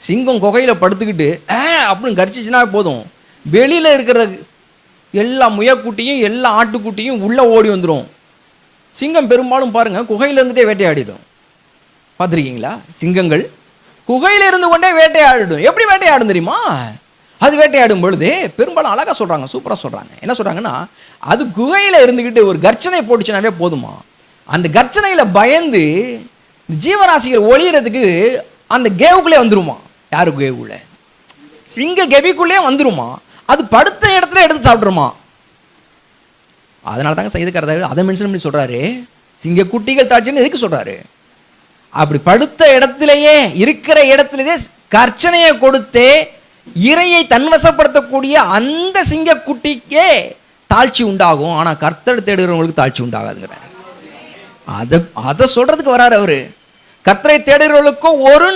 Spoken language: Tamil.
சிங்கம் குகையில் படுத்துக்கிட்டு அப்படின்னு கரிச்சிச்சுன்னா போதும், வெளியில் இருக்கிற எல்லா முயக்குட்டியும் எல்லா ஆட்டுக்குட்டியும் உள்ளே ஓடி வந்துடும். சிங்கம் பெரும்பாலும் பாருங்கள் குகையில் இருந்துகிட்டே வேட்டையாடிடும். பார்த்துருக்கீங்களா? சிங்கங்கள் குகையில் இருந்து கொண்டே வேட்டையாடிடும். எப்படி வேட்டையாடும் தெரியுமா? அது வேட்டையாடும் பொழுது பெரும்பாலும் அழகாக சொல்கிறாங்க, சூப்பராக சொல்கிறாங்க. என்ன சொல்கிறாங்கன்னா, அது குகையில் இருந்துக்கிட்டு ஒரு கர்ச்சனை போட்டுச்சுனாவே போதுமா, அந்த கர்ச்சனையில் பயந்து ஜீவராசிகள் ஒளியறதுக்கு அந்த கேவுக்குள்ளே வந்துருமா. யாரு கேவுக்குள்ள? சிங்க கெபிக்குள்ளே வந்துருமா. அது படுத்த இடத்துல எடுத்து சாப்பிட்ருமா. அதனால தாங்க செய்திருக்காரு அதை மென்ஷன் பண்ணி சொல்றாரு, சிங்க குட்டிகள் தாட்சின்னு எதுக்கு சொல்றாரு? அப்படி படுத்த இடத்திலேயே இருக்கிற இடத்திலேயே கர்ச்சனையை கொடுத்தே இறையை தன்வசப்படுத்தக்கூடிய அந்த சிங்க குட்டிக்கே தாழ்ச்சி உண்டாகும். ஆனா கர்த்தரை தேடுகிறவங்களுக்கு தாழ்ச்சி உண்டாகாதுங்கிறார். அதை சொல்றதுக்கு வராரு அவரு. கர்த்தரை தேடுகிறவர்களுக்கும் ஒரு